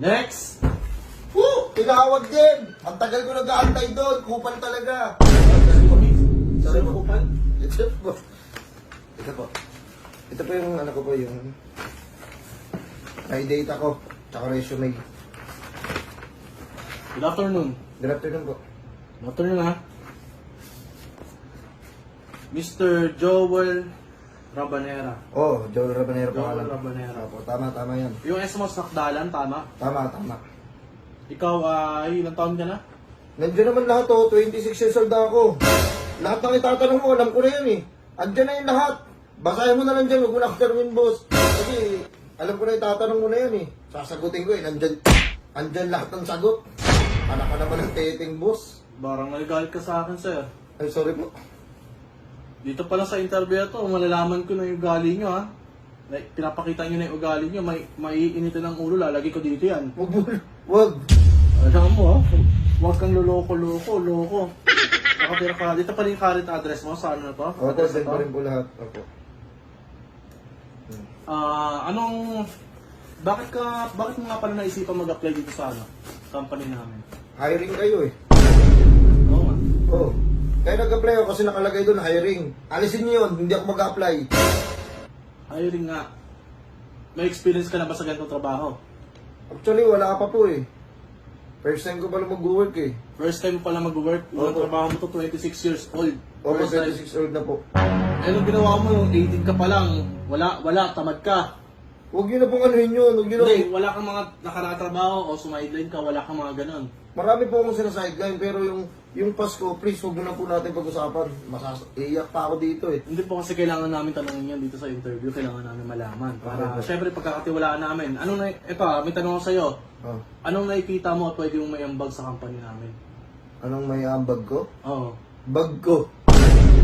Next! Tinawag din! Ang tagal ko nag-aantay doon. Kupal talaga. Sorry mo kupal? Ito po. Ito po. Ito po yung ano ko po, yung may data ko. Tsaka resume. Good afternoon. Good afternoon po. Good afternoon ha. Mr. Joel Rabanera. Oh, Joel Rabanero po. Joel Rabanera. Opo, tama yan. Yung S mo sa Nakdalan, tama? Tama. Ikaw ay ilang taon ka na? Nandiyan naman lahat oh, 26 years old na ako. Lahat ng itatanong mo, alam ko na yun eh. Andiyan na yung lahat. Basahin mo na lang dyan, huwag mo na ako tanungin, boss. Kasi alam ko na itatanong mo na yun eh. Sasagutin ko eh, andyan lahat ng sagot. Anak ka naman ng teting, boss. Barang nagagalit ka sa akin, sir. Ay, sorry po. Dito pala sa interview na to, malalaman ko na yung ugali nyo ha. Like, pinapakita nyo na yung ugali nyo, may initin ng ulo, lalagay ko dito yan. Wag. Alam mo ha, huwag kang loko. Nakapira ka, dito pala yung current address mo, sa ano na to? Opo, send ko rin po lahat. Opo. Bakit mo nga pala naisipan mag-apply dito sa ano, company namin? Hiring kayo eh. Oo nga. Oo. Kaya nag-apply ako kasi nakalagay doon hiring. Alisin niyo yun, hindi ako mag-apply. Hiring nga. May experience ka na ba sa ganitong trabaho? Actually, wala pa po eh. First time ko pala mag-work eh. First time mo pala mag-work, unang Opo. trabaho mo to 26 years old. Opo, First time. 26 old na po. Eh, nung ginawa mo, 18 ka pa lang, wala, tamad ka. Huwag niyo na pong anuhin yun. Huwag niyo na Hindi, wala kang mga nakaratrabaho o sumideline ka, wala kang mga ganun. Marami po akong sinasideline pero yung Pasko, please, huwag mo na po natin pag-usapan. Iiyak pa ako dito eh. Hindi po kasi kailangan namin tanongin yan dito sa interview, kailangan namin malaman. Para, Okay. syempre, pagkakatiwalaan namin. Ito may tanong ako sa'yo. Oh. Anong nakikita mo at pwede mong may ambag sa company namin? Anong may ambag ko? Oo. Bag ko.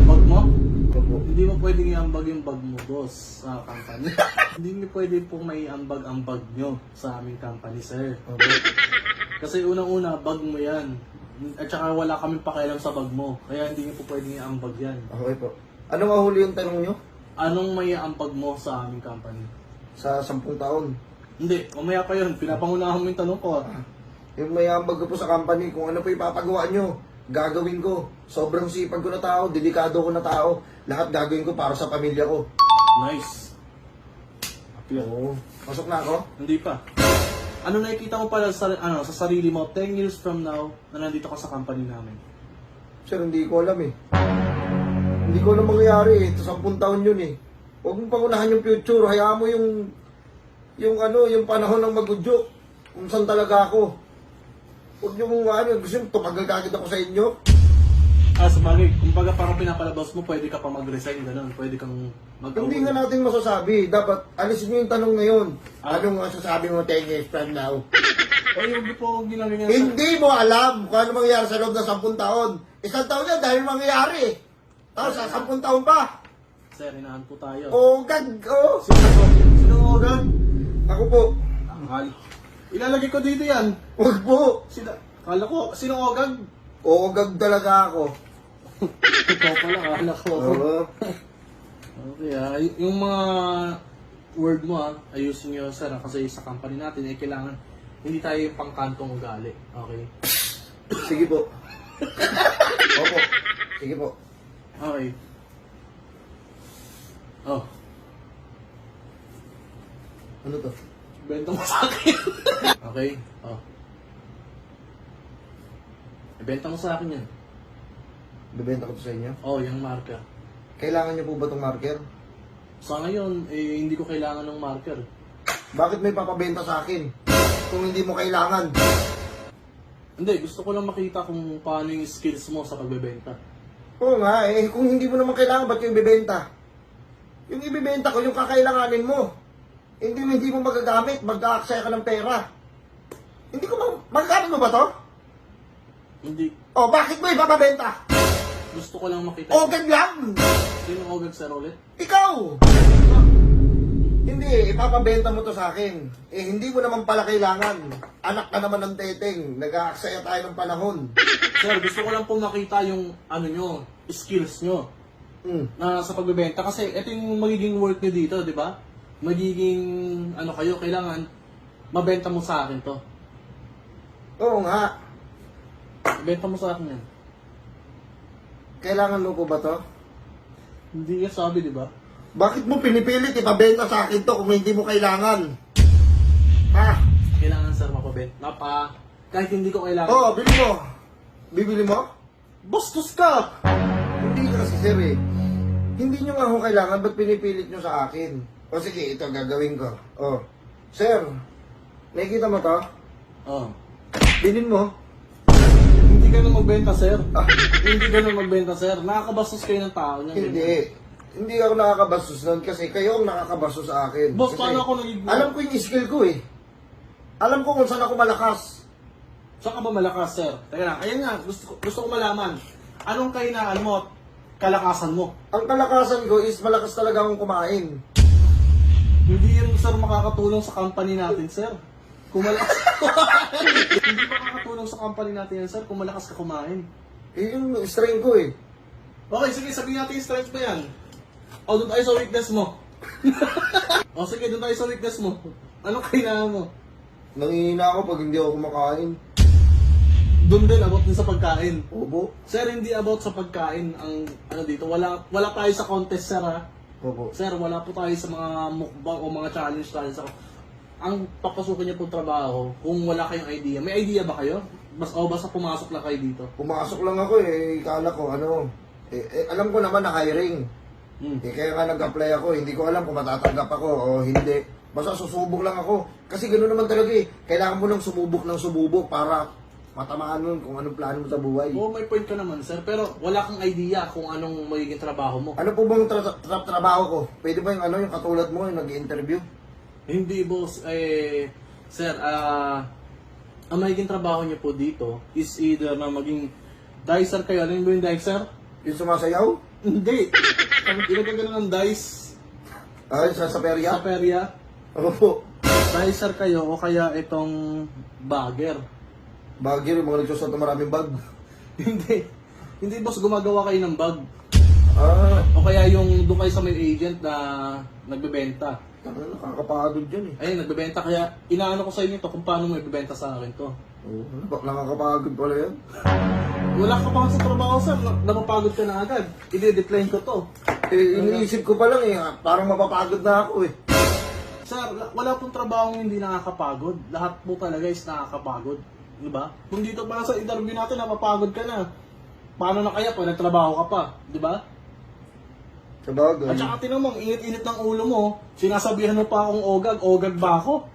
Bag mo? Opo. Hindi mo pwedeng iambag yung bag mo, boss, sa company. Hindi mo pwede pong may ambag ang bag nyo sa aming company, sir. Okay. Kasi unang-una, bag mo yan. At saka wala kaming pakialam sa bag mo. Kaya hindi nyo po pwedeng iambag yan. Okay po. Ano nga huli yung tanong nyo? Anong may ambag mo sa aming company? Sa 10 taon. Hindi, mamaya pa yun. Pinapangunahan mo yung tanong ko. Yung may ambag ko po sa company, kung ano po ipapagawa nyo, gagawin ko. Sobrang sipag ko na tao, delikado ko na tao. Lahat gagawin ko para sa pamilya ko. Nice. Appeal. Oo. Pasok na ako? Hindi pa. Ano nakikita mo pala sa sarili mo 10 years from now na nandito ka sa company namin? Sir, hindi ko alam eh. Hindi ko alam mangyayari eh. 10 taon yun eh. Huwag mong pangunahan yung future. Hayaan mo yung panahon ng magudyok. Kung saan talaga ako. Huwag nyo mong gusto nyo, tumagal kagad ako sa inyo. Sabagay, kumbaga parang pinapalabas mo, pwede ka pa mag-resign, ganun. Pwede kang Hindi nga natin masasabi. Dapat alisin nyo yung tanong na yun. Anong masasabi mo 10 years from now? O yung po ginawin nga Hindi mo alam kung ano mangyayari sa loob ng 10 taon. 1 taon yan dahil mangyayari. Tapos sa 10 taon pa. Sir, hinahan po tayo. Ogag, oh. Sino Ogag? Ako po. Akal. Ilalagay ko dito yan. Huwag po. Kala ko, sino Ogag? Ogag talaga ako. Ikaw pala, kala ko. Oo. Okay yung mga word mo ayusin nyo sir kasi sa company natin kailangan hindi tayo yung pangkantong ugali. Okay? Sige po. Opo. Sige po. Okay. Oh, Ano to? benta mo sa akin. Okay? Oh. Ibenta mo sa akin yan. Bibenta ko to sa inyo. Oh, yung marker. Kailangan niyo po ba itong marker? Sa ngayon, hindi ko kailangan ng marker. Bakit may papabenta sa akin? Kung hindi mo kailangan. Hindi, gusto ko lang makita kung paano yung skills mo sa pagbebenta. Oo nga kung hindi mo naman kailangan, ba't yung ibibenta? Yung ibibenta ko, yung kakailanganin mo. Hindi mo magagamit, mag-aaksaya ka ng pera. Hindi ko magkano mo ba to? Hindi. O, bakit mo ipapabenta? Gusto ko lang makita. Ogag lang! Sino Ogag sir ulit? Ikaw! Hindi, ipapabenta mo to sa akin. Hindi mo naman pala kailangan. Anak ka naman ng teteng. Nag-aaksaya tayo ng panahon. Sir, gusto ko lang po makita yung nyo, skills nyo na sa pagbebenta. Kasi ito yung magiging work nyo dito, di ba? Magiging, kayo, kailangan mabenta mo sa akin to. Oo nga. Benta mo sa akin yan. Kailangan mo po ba to? Hindi ka sabi, di ba? Bakit mo pinipilit ipabenta sa akin to kung hindi mo kailangan? Ha? Kailangan, sir, mapabenta. Kahit hindi ko kailangan. Oo, bili mo. Bibili mo? Bastos ka! Hindi kasi sir eh. Hindi nyo nga ako kailangan, ba't pinipilit nyo sa akin? O sige, ito gagawin ko. Oh. Sir, nakikita mo to? Oh. Bilin mo. Hindi ka na magbenta, sir. Ah, Hindi ka na magbenta, sir. Nakakabastos kayo ng tao niyan. hindi. Hindi ako nakakabastos nun kasi kayo ang nakakabastos sa akin. Boss, Kasi paano ako naging... alam ko yung skill ko eh. Alam ko kung saan ako malakas. Saan ka ba malakas, sir? Teka lang, ayan nga, gusto ko malaman. Anong kahinaan mo at kalakasan mo? Ang kalakasan ko is malakas talaga akong kumain. Hindi yun, sir, makakatulong sa company natin, sir. Kung malakas hindi makakatulong sa company natin yan, sir, kung malakas ka kumain. Eh, yung strength ko eh. Okay, sige, sabihin natin yung strength mo yan. O, doon tayo sa weakness mo. O, sige, doon tayo sa weakness mo. Anong kahinaan mo? Nangihina ako pag hindi ako kumakain. Doon din, about din sa pagkain. Opo. Sir, hindi about sa pagkain ang ano dito. Wala tayo sa contest, sir, ha? Opo. Sir, wala po tayo sa mga mukbang o mga challenge ako. Ang papasukin niyo pong trabaho, kung wala kayong idea. May idea ba kayo? Basta pumasok lang kayo dito. Pumasok lang ako eh. Kala ko ano. Alam ko naman na hiring. Kaya nga nag-apply ako. Hindi ko alam kung matatanggap ako o hindi. Basta susubok lang ako. Kasi gano'n naman talaga eh. Kailangan mo nang sumubok ng sumubok para matamaan nun kung anong plano mo sa buhay. Oo, may point ka naman, sir. Pero wala kang idea kung anong magiging trabaho mo. Ano po bang trabaho ko? Pwede ba yung ano, yung katulad mo, yung nag-interview? Hindi, boss. Sir, ang magiging trabaho niyo po dito is either na maging dicer kayo. Ano yung dicer? Yung sumasayaw? Hindi. Ginagano ng dice Ay, sa perya? sa perya. Opo. Dicer kayo o kaya itong bagger. Bagay yung mga nagsusot ng maraming bag. Hindi. Hindi, boss. Gumagawa kayo ng bag. Ah, O kaya yung doon kayo sa may agent na nagbebenta. nakakapagod dyan eh. Ayun, nagbebenta. Kaya inaano ko sa inyo to kung paano mo ibebenta sa akin to. Oo, nakakapagod pala yan. Wala ka pa sa trabaho, sir. Napapagod ka na agad. I-decline ko to. Eh, iniisip ko pa lang eh, parang mapapagod na ako eh. Sir, wala pong trabaho hindi nakakapagod. Lahat po talaga is nakakapagod. Diba? Kung dito pa sa interview natin, napapagod ka na. Paano na kaya pag nagtrabaho ka pa? Diba? Sa bagay. At saka tinan mo, ang init-init ng ulo mo. Sinasabihan mo pa akong ogag ba ako?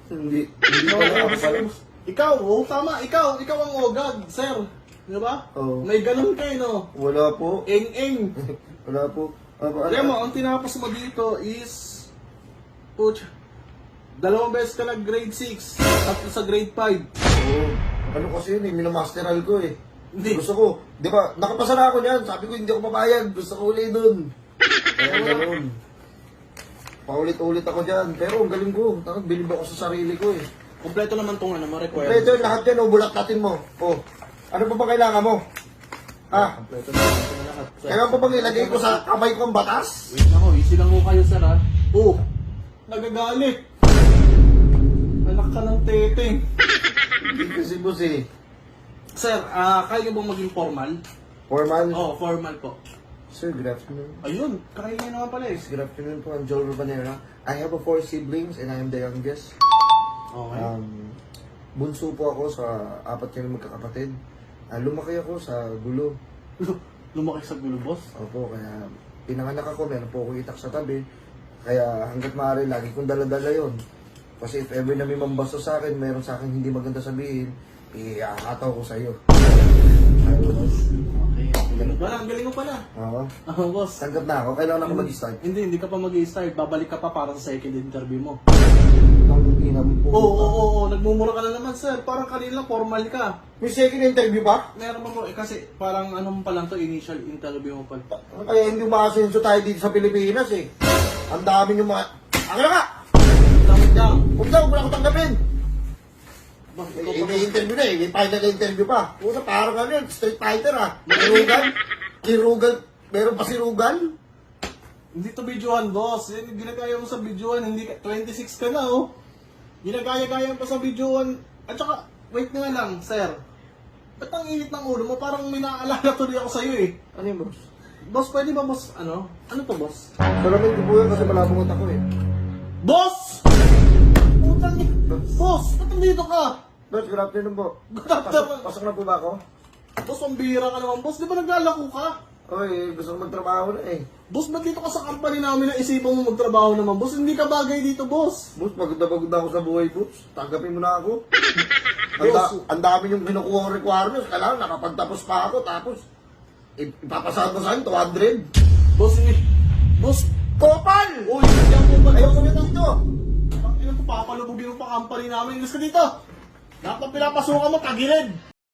Hindi pala ako pala. Ikaw, tama, ikaw ang ogag, sir. Diba? Oo. May ganun kayo, no? Wala po. Eng-eng. Wala po. Alam mo, ang tinapos mo dito is... Puch, 2 beses ka nag grade 6, tapos sa grade 5. Oo. Ano kasi yun eh, minamasteral ko eh. Hindi. Gusto ko, di ba, nakapasa na ako niyan. Sabi ko hindi ako papayag. Gusto ko uli dun. Kaya gano'n. Paulit-ulit ako dyan. Pero ang galing ko. Takot, bilib ako sa sarili ko eh. Kompleto naman tong ano mo, requirements. Kompleto yun, lahat yan. Bulat natin mo. Oh. Ano pa ba kailangan mo? Ha? Kompleto naman ito na lahat. Sir. Kailangan pa bang ilagay ko sa kamay ko ang batas? Wait lang ho, easy lang ho kayo, sir, ha? Oh, nagagalit. Anak ka ng teteng. Hindi kasi boss eh. Sir, kaya bang maging formal? Foreman. Oo, formal po. Sir, good afternoon. Ayun, kaya niya naman pala eh. Good afternoon po, I'm Joel Rubanera. I have 4 siblings and I am the youngest. Okay. Bunso po ako sa 4 kami magkakapatid. Lumaki ako sa gulo. Lumaki sa gulo, boss. Opo, kaya pinanganak ako, meron po akong itak sa tabi. Kaya hanggat maaari, lagi kong dala-dala yun. Kasi if ever na may mambasto sa akin, meron sa akin hindi maganda sabihin, iakataw ko sa iyo. Okay. Ang galing mo pala. Oo. Boss. Tanggap na ako, kailangan ako mag-start. Hindi ka pa mag-i-start. Babalik ka pa para sa second interview mo. Ang ina mo po. Oo. Nagmumura ka na naman, sir. Parang kanina formal ka. May second interview pa? Meron mo kasi parang ano mo pa lang to, initial interview mo pa. Kaya hindi umaasenso tayo dito sa Pilipinas eh. Ang dami yung mga... Ang ka! Tamad lang. Huwag na, huwag mo na ako tanggapin! Boss, ikaw pa. Ini-interview na eh, may final interview pa. Pusa, parang ano yun, street fighter ah. Kirugan? Kirugan? Meron pa si Rugan? Hindi to videohan, boss. Yan, ginagaya mo sa videohan. Hindi ka, 26 ka na, oh. Ginagaya-gaya pa sa videoan. At saka, wait nga lang, sir. Ba't ang init ng ulo mo? Parang may naaalala tuloy ako sa'yo eh. Ano yung boss? Boss, pwede ba boss, ano? Ano to, boss? Salamin ko po yun kasi malabong utak ko eh. Boss! Putang ni... Boss, ba't nandito ka? Boss, good afternoon po. Good afternoon. Pasok na po ba ako? Boss, ang bihira ka naman, boss. Di ba naglalako ka? Oy, gusto ko magtrabaho na eh. Boss, ba't dito ka sa company namin na isipan mo magtrabaho naman, boss? Hindi ka bagay dito, boss. Boss, pagod na ako sa buhay, boss. Tanggapin mo na ako. Boss. Ang dami yung kinukuha kong requirements. Kailangan nakapagtapos pa ako. Tapos, ipapasad mo sa akin, 200. Boss, hindi. Boss, Kopal! uy, hindi ako ba? Ayoko na dito. Ang ina ko, papalubugin mo pa company namin. Ilis ka dito. Lahat ng pinapasukan mo, tagilid.